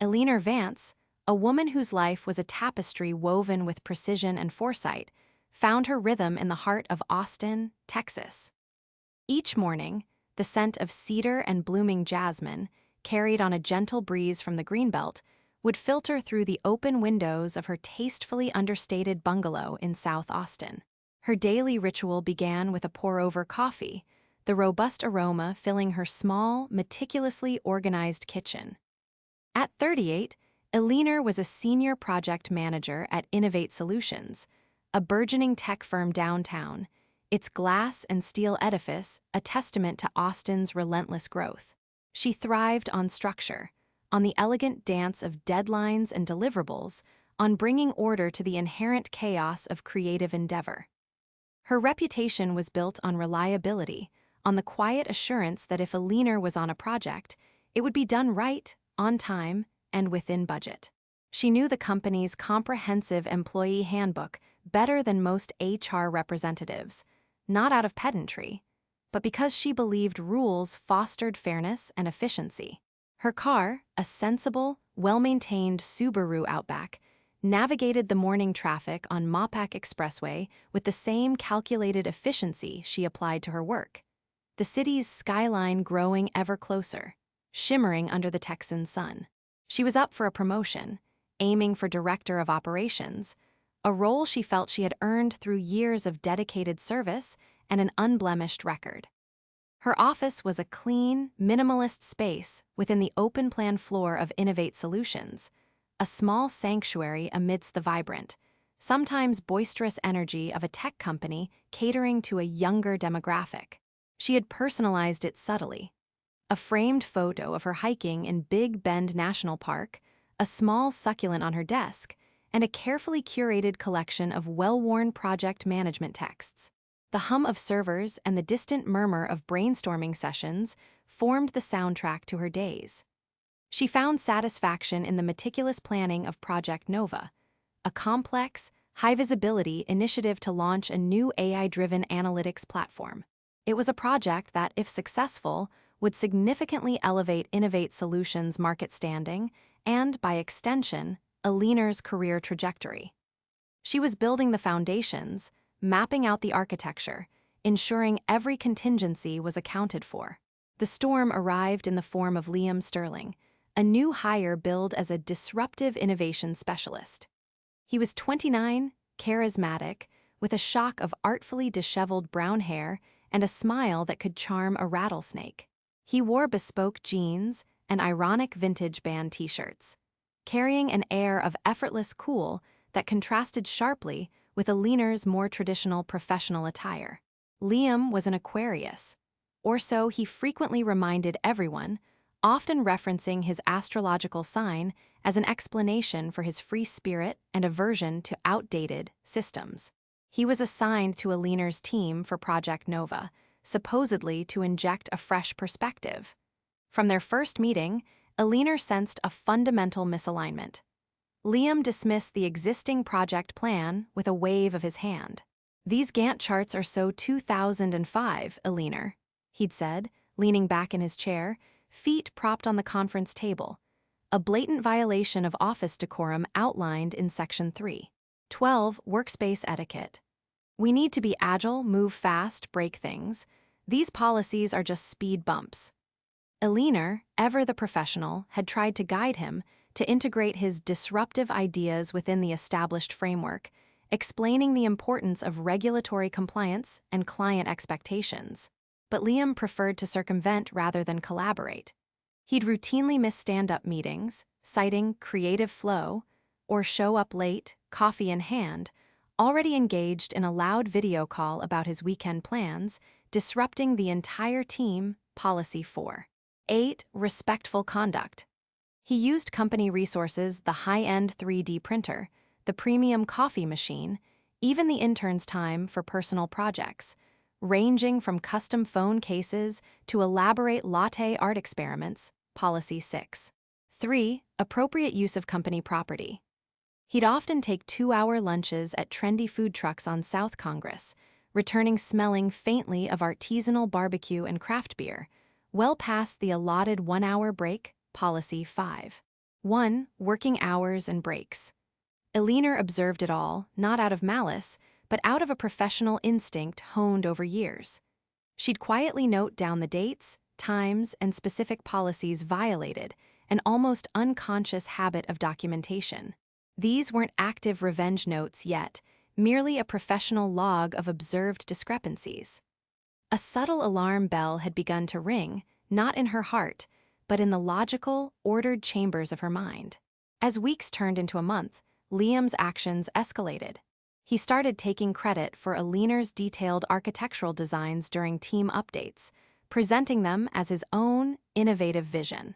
Eleanor Vance, a woman whose life was a tapestry woven with precision and foresight, found her rhythm in the heart of Austin, Texas. Each morning, the scent of cedar and blooming jasmine, carried on a gentle breeze from the greenbelt, would filter through the open windows of her tastefully understated bungalow in South Austin. Her daily ritual began with a pour-over coffee, the robust aroma filling her small, meticulously organized kitchen. At 38, Eleanor was a senior project manager at Innovate Solutions, a burgeoning tech firm downtown, its glass and steel edifice a testament to Austin's relentless growth. She thrived on structure, on the elegant dance of deadlines and deliverables, on bringing order to the inherent chaos of creative endeavor. Her reputation was built on reliability, on the quiet assurance that if Eleanor was on a project, it would be done right, on time, and within budget. She knew the company's comprehensive employee handbook better than most HR representatives, not out of pedantry, but because she believed rules fostered fairness and efficiency. Her car, a sensible, well-maintained Subaru Outback, navigated the morning traffic on Mopac Expressway with the same calculated efficiency she applied to her work, the city's skyline growing ever closer, shimmering under the Texan sun. She was up for a promotion, aiming for Director of Operations, a role she felt she had earned through years of dedicated service and an unblemished record. Her office was a clean, minimalist space within the open-plan floor of Innovate Solutions, a small sanctuary amidst the vibrant, sometimes boisterous energy of a tech company catering to a younger demographic. She had personalized it subtly. A framed photo of her hiking in Big Bend National Park, a small succulent on her desk, and a carefully curated collection of well-worn project management texts. The hum of servers and the distant murmur of brainstorming sessions formed the soundtrack to her days. She found satisfaction in the meticulous planning of Project Nova, a complex, high-visibility initiative to launch a new AI-driven analytics platform. It was a project that, if successful, would significantly elevate Innovate Solutions' market standing and, by extension, Eleanor's career trajectory. She was building the foundations, mapping out the architecture, ensuring every contingency was accounted for. The storm arrived in the form of Liam Sterling, a new hire billed as a disruptive innovation specialist. He was 29, charismatic, with a shock of artfully disheveled brown hair and a smile that could charm a rattlesnake. He wore bespoke jeans and ironic vintage band t-shirts, carrying an air of effortless cool that contrasted sharply with Eleanor's more traditional professional attire. Liam was an Aquarius, or so he frequently reminded everyone, often referencing his astrological sign as an explanation for his free spirit and aversion to outdated systems. He was assigned to Eleanor's team for Project Nova, supposedly to inject a fresh perspective. From their first meeting, Eleanor sensed a fundamental misalignment. Liam dismissed the existing project plan with a wave of his hand. "These Gantt charts are so 2005, Eleanor," he'd said, leaning back in his chair, feet propped on the conference table, a blatant violation of office decorum outlined in Section 3:12 Workspace Etiquette. "We need to be agile, move fast, break things. These policies are just speed bumps." Eleanor, ever the professional, had tried to guide him to integrate his disruptive ideas within the established framework, explaining the importance of regulatory compliance and client expectations. But Liam preferred to circumvent rather than collaborate. He'd routinely miss stand-up meetings, citing creative flow, or show up late, coffee in hand, already engaged in a loud video call about his weekend plans, disrupting the entire team. Policy 4:8 Respectful conduct. He used company resources, the high-end 3D printer, the premium coffee machine, even the intern's time for personal projects, ranging from custom phone cases to elaborate latte art experiments. Policy 6:3 Appropriate use of company property. He'd often take 2-hour lunches at trendy food trucks on South Congress, returning smelling faintly of artisanal barbecue and craft beer, well past the allotted 1-hour break. Policy 5. 1. Working hours and breaks. Eleanor observed it all, not out of malice, but out of a professional instinct honed over years. She'd quietly note down the dates, times, and specific policies violated, an almost unconscious habit of documentation. These weren't active revenge notes yet, merely a professional log of observed discrepancies. A subtle alarm bell had begun to ring, not in her heart, but in the logical, ordered chambers of her mind. As weeks turned into a month, Liam's actions escalated. He started taking credit for Eleanor's detailed architectural designs during team updates, presenting them as his own innovative vision.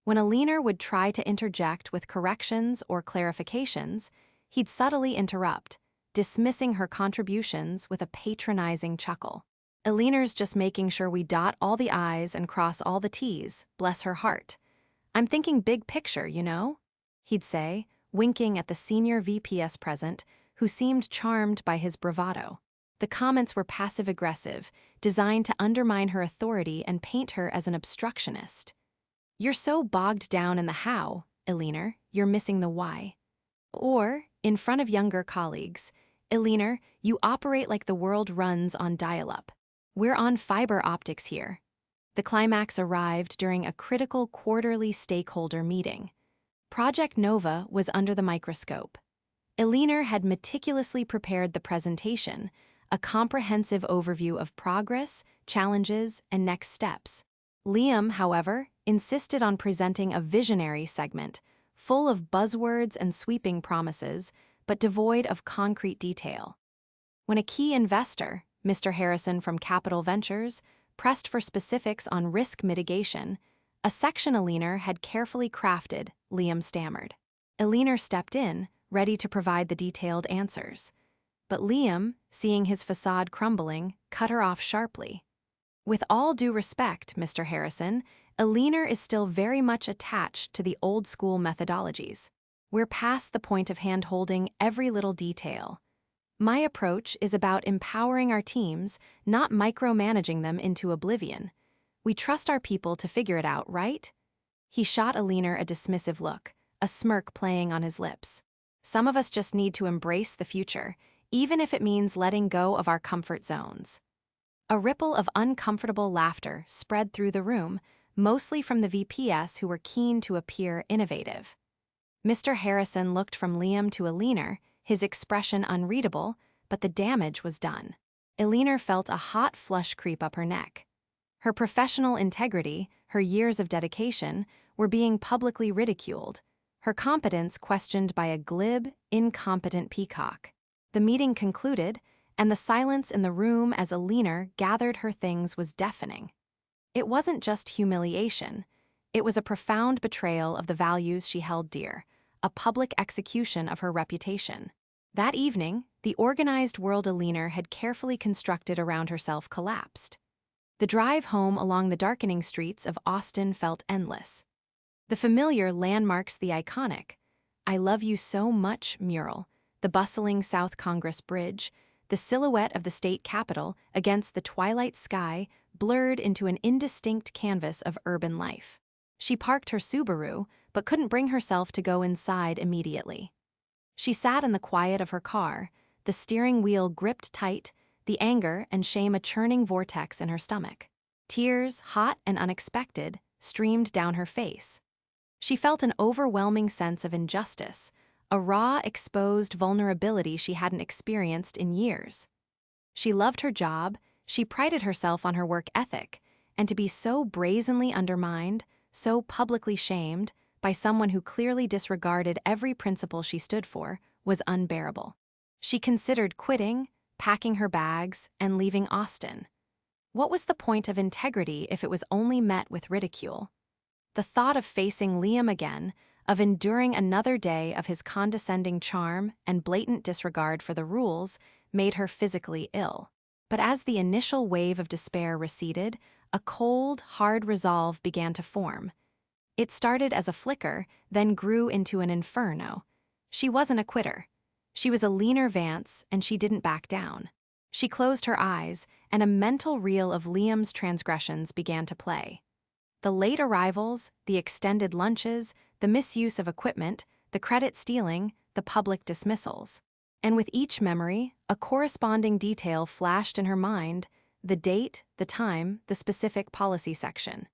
When Eleanor would try to interject with corrections or clarifications, he'd subtly interrupt, dismissing her contributions with a patronizing chuckle. "Eleanor's just making sure we dot all the I's and cross all the T's, bless her heart. I'm thinking big picture, you know?" he'd say, winking at the senior VPS present, who seemed charmed by his bravado. The comments were passive-aggressive, designed to undermine her authority and paint her as an obstructionist. "You're so bogged down in the how, Eleanor, you're missing the why." Or, in front of younger colleagues, "Eleanor, you operate like the world runs on dial-up. We're on fiber optics here." The climax arrived during a critical quarterly stakeholder meeting. Project Nova was under the microscope. Eleanor had meticulously prepared the presentation, a comprehensive overview of progress, challenges, and next steps. Liam, however, insisted on presenting a visionary segment, full of buzzwords and sweeping promises, but devoid of concrete detail. When a key investor, Mr. Harrison from Capital Ventures, pressed for specifics on risk mitigation, a section Eleanor had carefully crafted, Liam stammered. Eleanor stepped in, ready to provide the detailed answers. But Liam, seeing his facade crumbling, cut her off sharply. "With all due respect, Mr. Harrison, Eleanor is still very much attached to the old-school methodologies. We're past the point of hand-holding every little detail. My approach is about empowering our teams, not micromanaging them into oblivion. We trust our people to figure it out, right?" He shot Eleanor a dismissive look, a smirk playing on his lips. "Some of us just need to embrace the future, even if it means letting go of our comfort zones." A ripple of uncomfortable laughter spread through the room, mostly from the VPS who were keen to appear innovative. Mr. Harrison looked from Liam to Eleanor, his expression unreadable, but the damage was done. Eleanor felt a hot flush creep up her neck. Her professional integrity, her years of dedication, were being publicly ridiculed, her competence questioned by a glib, incompetent peacock. The meeting concluded, and the silence in the room as Eleanor gathered her things was deafening. It wasn't just humiliation. It was a profound betrayal of the values she held dear, a public execution of her reputation. That evening, the organized world Eleanor had carefully constructed around herself collapsed. The drive home along the darkening streets of Austin felt endless. The familiar landmarks the iconic "I Love You So Much" mural, the bustling South Congress Bridge, the silhouette of the state capitol against the twilight sky blurred into an indistinct canvas of urban life. She parked her Subaru, but couldn't bring herself to go inside immediately. She sat in the quiet of her car, the steering wheel gripped tight, the anger and shame a churning vortex in her stomach. Tears, hot and unexpected, streamed down her face. She felt an overwhelming sense of injustice, a raw, exposed vulnerability she hadn't experienced in years. She loved her job, she prided herself on her work ethic, and to be so brazenly undermined, so publicly shamed, by someone who clearly disregarded every principle she stood for, was unbearable. She considered quitting, packing her bags, and leaving Austin. What was the point of integrity if it was only met with ridicule? The thought of facing Liam again, of enduring another day of his condescending charm and blatant disregard for the rules, made her physically ill. But as the initial wave of despair receded, a cold, hard resolve began to form. It started as a flicker, then grew into an inferno. She wasn't a quitter. She was Eleanor Vance, and she didn't back down. She closed her eyes, and a mental reel of Liam's transgressions began to play. the late arrivals, the extended lunches, the misuse of equipment, the credit stealing, the public dismissals. And with each memory, a corresponding detail flashed in her mind: the date, the time, the specific policy section.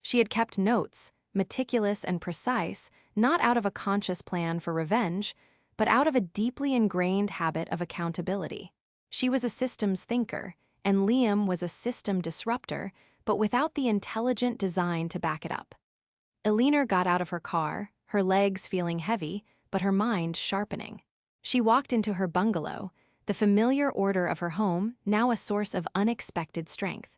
She had kept notes, meticulous and precise, not out of a conscious plan for revenge, but out of a deeply ingrained habit of accountability. She was a systems thinker, and Liam was a system disruptor, but without the intelligent design to back it up. Eleanor got out of her car, her legs feeling heavy, but her mind sharpening. She walked into her bungalow, the familiar order of her home now a source of unexpected strength.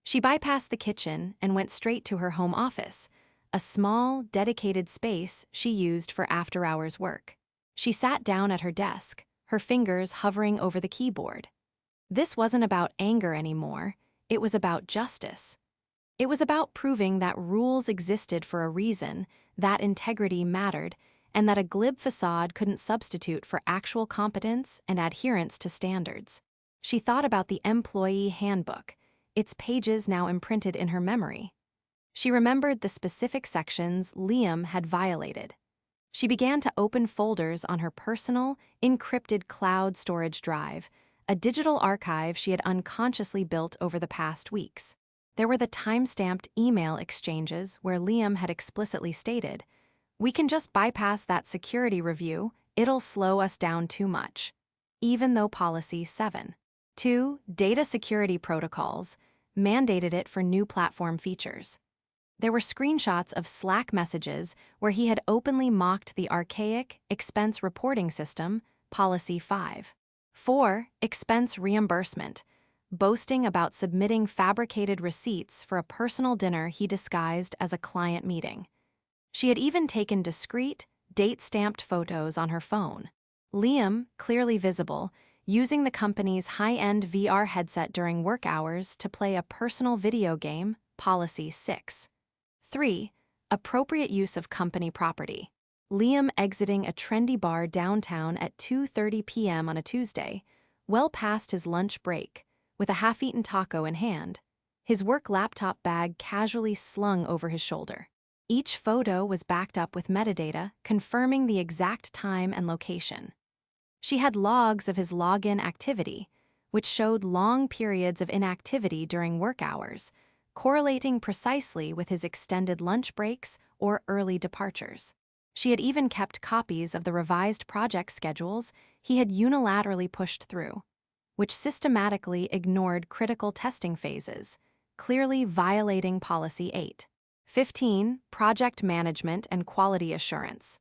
She bypassed the kitchen and went straight to her home office, a small, dedicated space she used for after-hours work. She sat down at her desk, her fingers hovering over the keyboard. This wasn't about anger anymore, it was about justice. It was about proving that rules existed for a reason, that integrity mattered, and that a glib facade couldn't substitute for actual competence and adherence to standards. She thought about the employee handbook, its pages now imprinted in her memory. She remembered the specific sections Liam had violated. She began to open folders on her personal, encrypted cloud storage drive, a digital archive she had unconsciously built over the past weeks. There were the time-stamped email exchanges where Liam had explicitly stated, "We can just bypass that security review, it'll slow us down too much." Even though Policy 7.2, Data Security Protocols, mandated it for new platform features. There were screenshots of Slack messages where he had openly mocked the archaic expense reporting system, Policy 5.4, expense reimbursement, boasting about submitting fabricated receipts for a personal dinner he disguised as a client meeting. She had even taken discreet, date-stamped photos on her phone. Liam, clearly visible, using the company's high-end VR headset during work hours to play a personal video game, Policy 6.3, appropriate use of company property. Liam exiting a trendy bar downtown at 2:30 p.m. on a Tuesday, well past his lunch break, with a half-eaten taco in hand, his work laptop bag casually slung over his shoulder. Each photo was backed up with metadata confirming the exact time and location. She had logs of his login activity, which showed long periods of inactivity during work hours, correlating precisely with his extended lunch breaks or early departures. She had even kept copies of the revised project schedules he had unilaterally pushed through, which systematically ignored critical testing phases, clearly violating Policy 8.15, Project Management and Quality Assurance.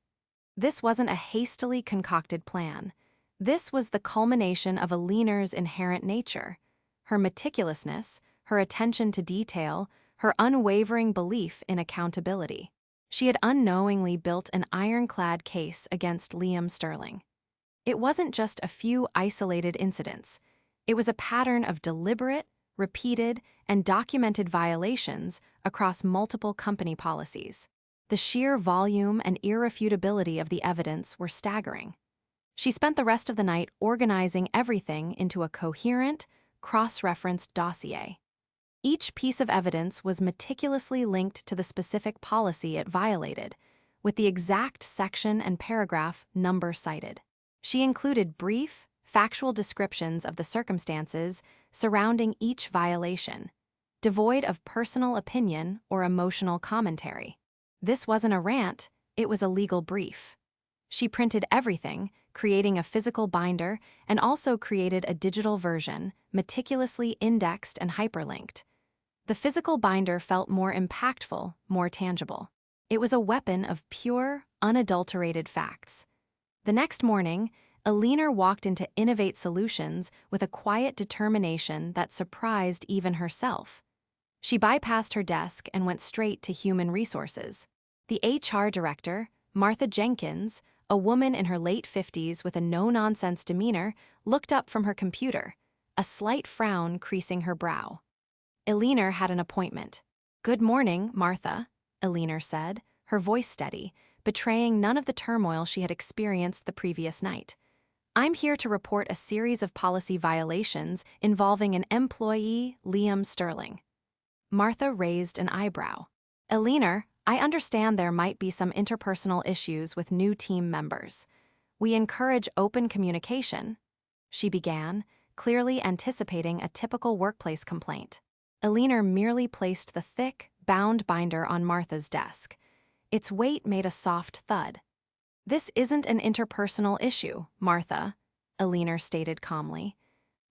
This wasn't a hastily concocted plan. This was the culmination of Eleanor's inherent nature, her meticulousness, her attention to detail, her unwavering belief in accountability. She had unknowingly built an ironclad case against Liam Sterling. It wasn't just a few isolated incidents. It was a pattern of deliberate, repeated, and documented violations across multiple company policies. The sheer volume and irrefutability of the evidence were staggering. She spent the rest of the night organizing everything into a coherent, cross-referenced dossier. Each piece of evidence was meticulously linked to the specific policy it violated, with the exact section and paragraph number cited. She included brief, factual descriptions of the circumstances surrounding each violation, devoid of personal opinion or emotional commentary. This wasn't a rant, it was a legal brief. She printed everything, creating a physical binder, and also created a digital version, meticulously indexed and hyperlinked. The physical binder felt more impactful, more tangible. It was a weapon of pure, unadulterated facts. The next morning, Eleanor walked into Innovate Solutions with a quiet determination that surprised even herself. She bypassed her desk and went straight to human resources. The HR director, Martha Jenkins, a woman in her late 50s with a no-nonsense demeanor, looked up from her computer, a slight frown creasing her brow. Eleanor had an appointment. "Good morning, Martha," Eleanor said, her voice steady, betraying none of the turmoil she had experienced the previous night. "I'm here to report a series of policy violations involving an employee, Liam Sterling." Martha raised an eyebrow. Eleanor, I understand there might be some interpersonal issues with new team members. We encourage open communication, she began, clearly anticipating a typical workplace complaint. Eleanor merely placed the thick, bound binder on Martha's desk. Its weight made a soft thud. This isn't an interpersonal issue, Martha, Eleanor stated calmly.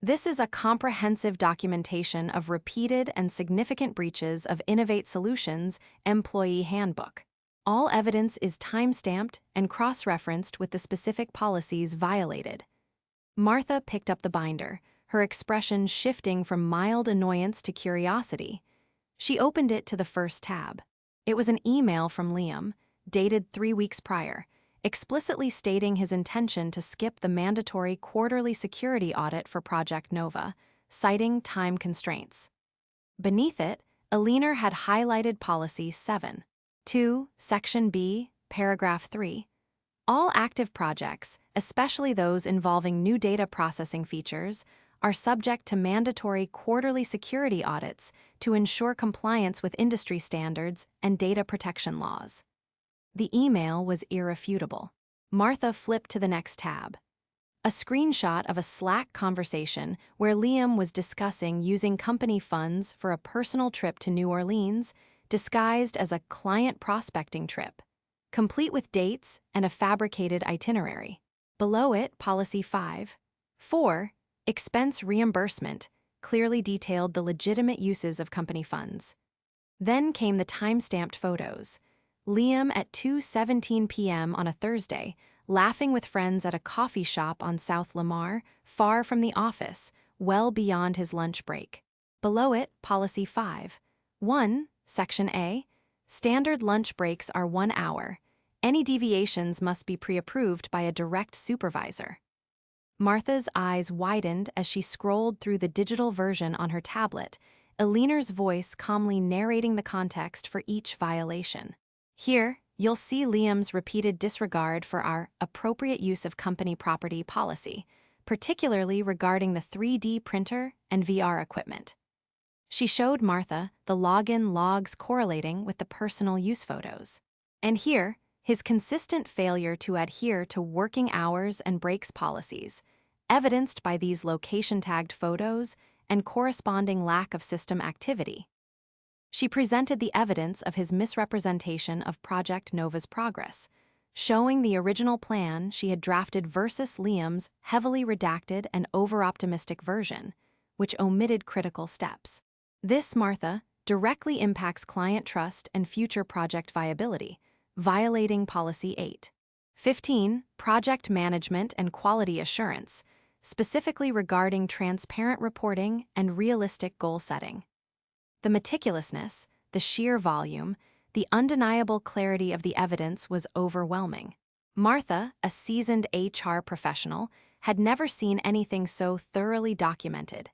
This is a comprehensive documentation of repeated and significant breaches of Innovate Solutions' employee handbook. All evidence is time-stamped and cross-referenced with the specific policies violated. Martha picked up the binder, her expression shifting from mild annoyance to curiosity. She opened it to the first tab. It was an email from Liam, dated 3 weeks prior, explicitly stating his intention to skip the mandatory quarterly security audit for Project Nova, citing time constraints. Beneath it, Eleanor had highlighted Policy 7.2, Section B, Paragraph 3. All active projects, especially those involving new data processing features, are subject to mandatory quarterly security audits to ensure compliance with industry standards and data protection laws. The email was irrefutable. Martha flipped to the next tab. A screenshot of a Slack conversation where Liam was discussing using company funds for a personal trip to New Orleans, disguised as a client prospecting trip, complete with dates and a fabricated itinerary. Below it, Policy 5.4, Expense Reimbursement, clearly detailed the legitimate uses of company funds. Then came the time-stamped photos. Liam at 2:17 p.m. on a Thursday, laughing with friends at a coffee shop on South Lamar, far from the office, well beyond his lunch break. Below it, Policy 5.1, Section A, Standard lunch breaks are 1 hour. Any deviations must be pre-approved by a direct supervisor. Martha's eyes widened as she scrolled through the digital version on her tablet, Eleanor's voice calmly narrating the context for each violation. Here, you'll see Liam's repeated disregard for our appropriate use of company property policy, particularly regarding the 3D printer and VR equipment. She showed Martha the login logs correlating with the personal use photos. And here, his consistent failure to adhere to working hours and breaks policies, evidenced by these location-tagged photos and corresponding lack of system activity. She presented the evidence of his misrepresentation of Project Nova's progress, showing the original plan she had drafted versus Liam's heavily redacted and over-optimistic version, which omitted critical steps. This, Martha, directly impacts client trust and future project viability, violating Policy 8.15, Project Management and Quality Assurance, specifically regarding transparent reporting and realistic goal setting. The meticulousness, the sheer volume, the undeniable clarity of the evidence was overwhelming. Martha, a seasoned HR professional, had never seen anything so thoroughly documented.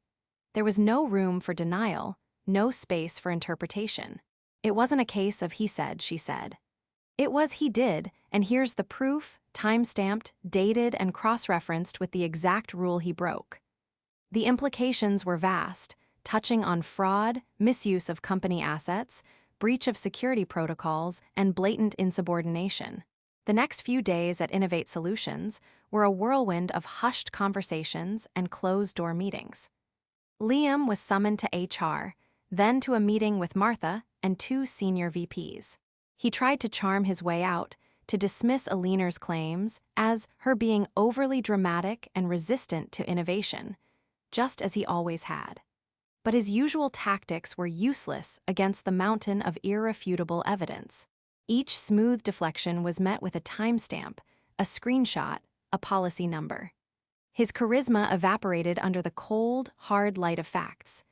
There was no room for denial, no space for interpretation. It wasn't a case of he said, she said. It was he did, and here's the proof, time-stamped, dated, and cross-referenced with the exact rule he broke. The implications were vast, touching on fraud, misuse of company assets, breach of security protocols, and blatant insubordination. The next few days at Innovate Solutions were a whirlwind of hushed conversations and closed-door meetings. Liam was summoned to HR, then to a meeting with Martha and 2 senior VPs. He tried to charm his way out, to dismiss Eleanor's claims as her being overly dramatic and resistant to innovation, just as he always had. But his usual tactics were useless against the mountain of irrefutable evidence. Each smooth deflection was met with a timestamp, a screenshot, a policy number. His charisma evaporated under the cold, hard light of facts.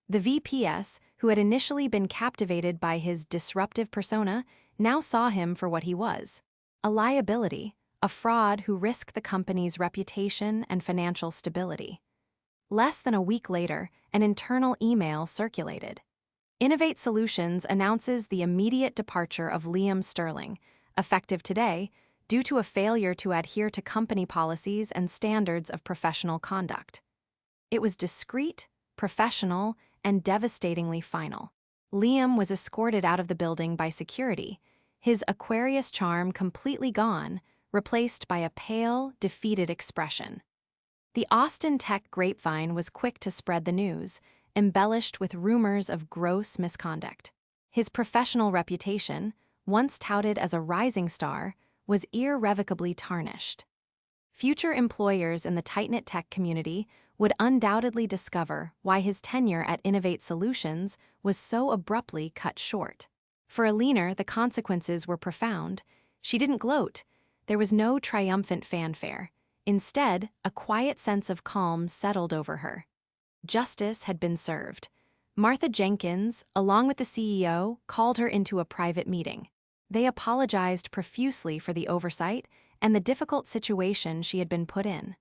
The VPS, who had initially been captivated by his disruptive persona, now saw him for what he was: a liability, a fraud who risked the company's reputation and financial stability. Less than a week later, an internal email circulated. Innovate Solutions announces the immediate departure of Liam Sterling, effective today, due to a failure to adhere to company policies and standards of professional conduct. It was discreet, professional, and devastatingly final. Liam was escorted out of the building by security, his Aquarius charm completely gone, replaced by a pale, defeated expression. The Austin tech grapevine was quick to spread the news, embellished with rumors of gross misconduct. His professional reputation, once touted as a rising star, was irrevocably tarnished. Future employers in the tight-knit tech community would undoubtedly discover why his tenure at Innovate Solutions was so abruptly cut short. For Eleanor, the consequences were profound. She didn't gloat. There was no triumphant fanfare. Instead, a quiet sense of calm settled over her. Justice had been served. Martha Jenkins, along with the CEO, called her into a private meeting. They apologized profusely for the oversight and the difficult situation she had been put in.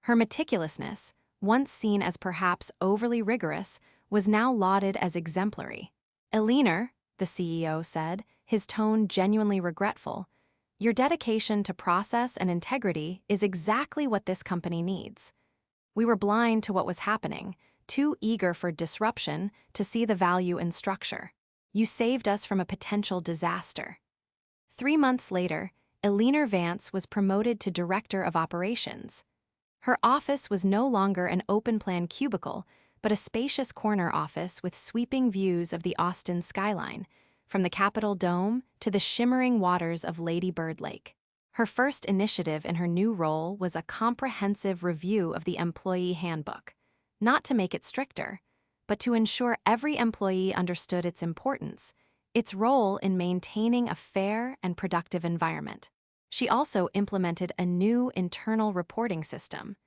Her meticulousness, once seen as perhaps overly rigorous, was now lauded as exemplary. "Eleanor," the CEO said, his tone genuinely regretful, "your dedication to process and integrity is exactly what this company needs. We were blind to what was happening, too eager for disruption to see the value in structure. You saved us from a potential disaster." 3 months later, Eleanor Vance was promoted to Director of Operations. Her office was no longer an open-plan cubicle, but a spacious corner office with sweeping views of the Austin skyline, from the Capitol Dome to the shimmering waters of Lady Bird Lake. Her first initiative in her new role was a comprehensive review of the employee handbook, not to make it stricter, but to ensure every employee understood its importance, its role in maintaining a fair and productive environment. She also implemented a new internal reporting system,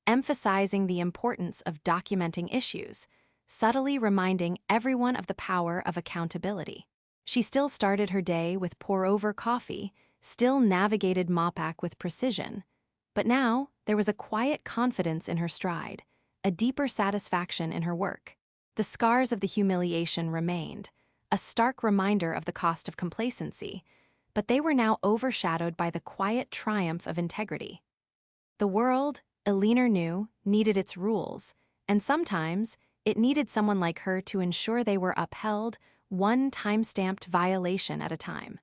emphasizing the importance of documenting issues, subtly reminding everyone of the power of accountability. She still started her day with pour-over coffee, still navigated MOPAC with precision, but now there was a quiet confidence in her stride, a deeper satisfaction in her work. The scars of the humiliation remained, a stark reminder of the cost of complacency, but they were now overshadowed by the quiet triumph of integrity. The world, Eleanor knew, needed its rules, and sometimes it needed someone like her to ensure they were upheld, one time-stamped violation at a time.